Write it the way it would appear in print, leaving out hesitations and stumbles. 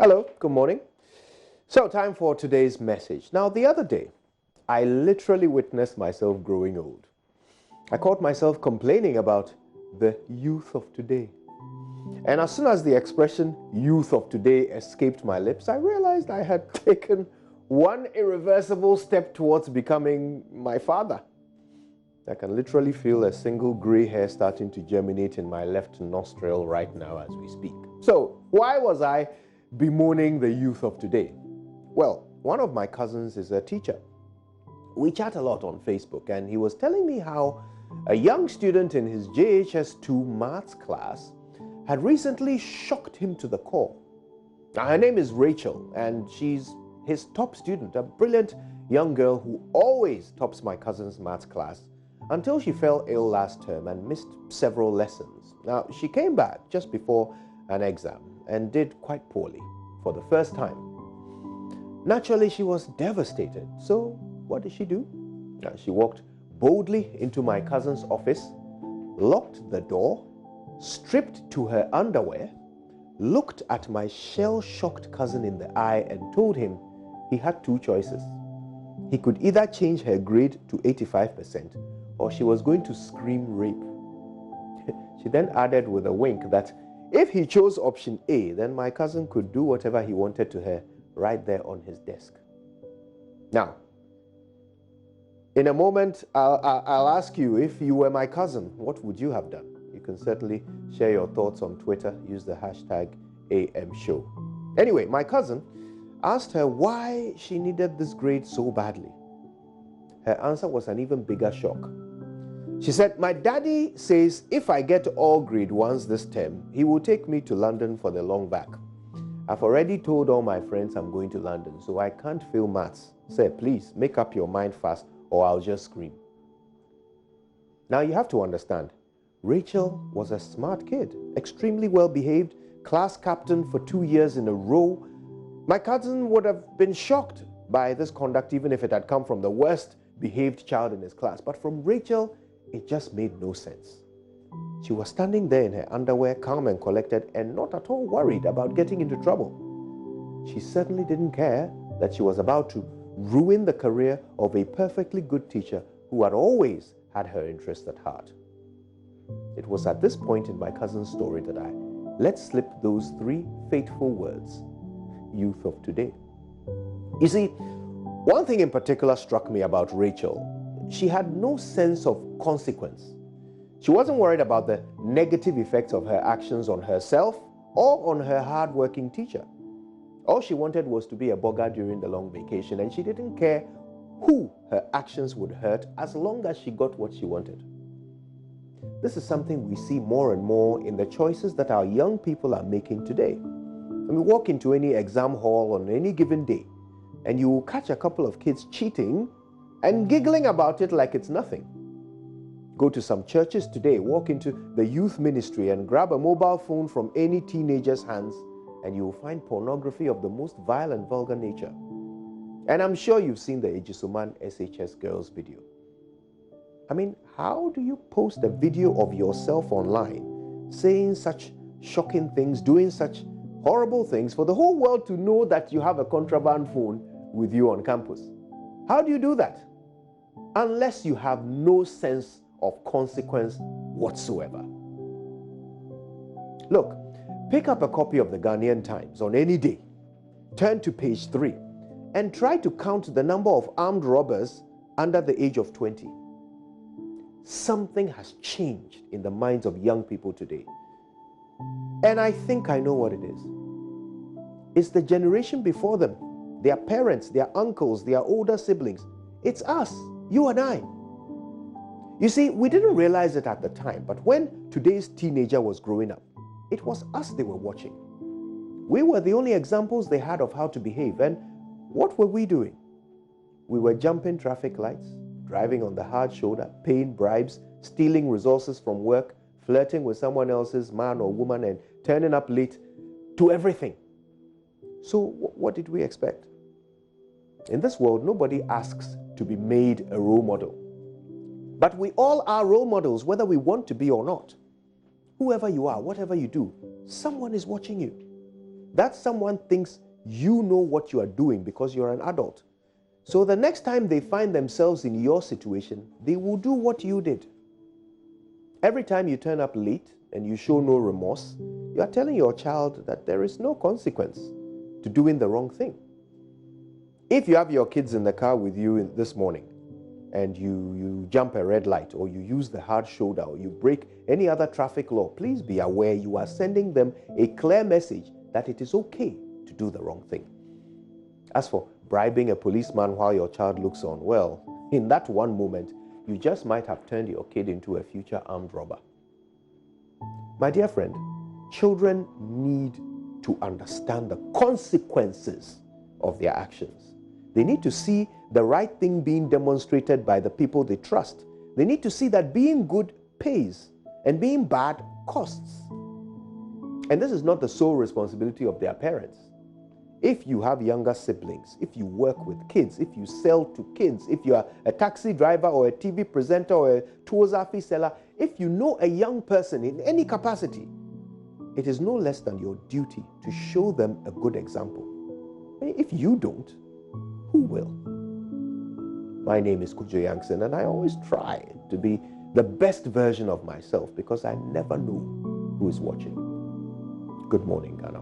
Hello, good morning. So, time for today's message. Now, the other day, I literally witnessed myself growing old. I caught myself complaining about the youth of today. And as soon as the expression youth of today escaped my lips, I realized I had taken one irreversible step towards becoming my father. I can literally feel a single gray hair starting to germinate in my left nostril right now as we speak. So, why was I bemoaning the youth of today? Well, one of my cousins is a teacher. We chat a lot on Facebook, and he was telling me how a young student in his JHS2 maths class had recently shocked him to the core. Now, her name is Rachel, and she's his top student, a brilliant young girl who always tops my cousin's maths class until she fell ill last term and missed several lessons. Now, she came back just before an exam and did quite poorly for the first time. Naturally, she was devastated. So, what did she do? She walked boldly into my cousin's office, locked the door, stripped to her underwear, looked at my shell-shocked cousin in the eye and told him he had two choices. He could either change her grade to 85% or she was going to scream rape. She then added with a wink that if he chose option A, then my cousin could do whatever he wanted to her right there on his desk. Now, in a moment, I'll ask you, if you were my cousin, what would you have done? You can certainly share your thoughts on Twitter. Use the hashtag AMShow. Anyway, my cousin asked her why she needed this grade so badly. Her answer was an even bigger shock. She said, "My daddy says if I get all grade 1s this term, he will take me to London for the long back. I've already told all my friends I'm going to London, so I can't fail maths. Sir, please make up your mind fast or I'll just scream." Now you have to understand, Rachel was a smart kid, extremely well behaved, class captain for 2 years in a row. My cousin would have been shocked by this conduct even if it had come from the worst behaved child in his class. But from Rachel, it just made no sense. She was standing there in her underwear, calm and collected, and not at all worried about getting into trouble. She certainly didn't care that she was about to ruin the career of a perfectly good teacher who had always had her interest at heart. It was at this point in my cousin's story that I let slip those three fateful words: youth of today. You see, one thing in particular struck me about Rachel. She had no sense of consequence. She wasn't worried about the negative effects of her actions on herself or on her hard-working teacher. All she wanted was to be a boggart during the long vacation, and she didn't care who her actions would hurt as long as she got what she wanted. This is something we see more and more in the choices that our young people are making today. When we walk into any exam hall on any given day, and you will catch a couple of kids cheating and giggling about it like it's nothing. Go to some churches today, walk into the youth ministry and grab a mobile phone from any teenager's hands, and you will find pornography of the most vile and vulgar nature. And I'm sure you've seen the Ejisuman SHS girls video. I mean, how do you post a video of yourself online saying such shocking things, doing such horrible things for the whole world to know that you have a contraband phone with you on campus? How do you do that? Unless you have no sense of consequence whatsoever. Look, pick up a copy of the Ghanaian Times on any day, turn to page 3, and try to count the number of armed robbers under the age of 20. Something has changed in the minds of young people today. And I think I know what it is. It's the generation before them, their parents, their uncles, their older siblings. It's us, you and I. You see, we didn't realize it at the time, but when today's teenager was growing up, it was us they were watching. We were the only examples they had of how to behave. And what were we doing? We were jumping traffic lights, driving on the hard shoulder, paying bribes, stealing resources from work, flirting with someone else's man or woman, and turning up late to everything. So what did we expect? In this world, nobody asks to be made a role model. But we all are role models, whether we want to be or not. Whoever you are, whatever you do, someone is watching you. That someone thinks you know what you are doing because you're an adult. So the next time they find themselves in your situation, they will do what you did. Every time you turn up late and you show no remorse, you are telling your child that there is no consequence to doing the wrong thing. If you have your kids in the car with you this morning and you jump a red light, or you use the hard shoulder, or you break any other traffic law, please be aware you are sending them a clear message that it is okay to do the wrong thing. As for bribing a policeman while your child looks on, well, in that one moment, you just might have turned your kid into a future armed robber. My dear friend, children need to understand the consequences of their actions. They need to see the right thing being demonstrated by the people they trust. They need to see that being good pays and being bad costs. And this is not the sole responsibility of their parents. If you have younger siblings, if you work with kids, if you sell to kids, if you are a taxi driver or a TV presenter or a Tuozafi seller, if you know a young person in any capacity, it is no less than your duty to show them a good example. If you don't, who will? My name is Kojo Yankson, and I always try to be the best version of myself because I never know who is watching. Good morning, Ghana.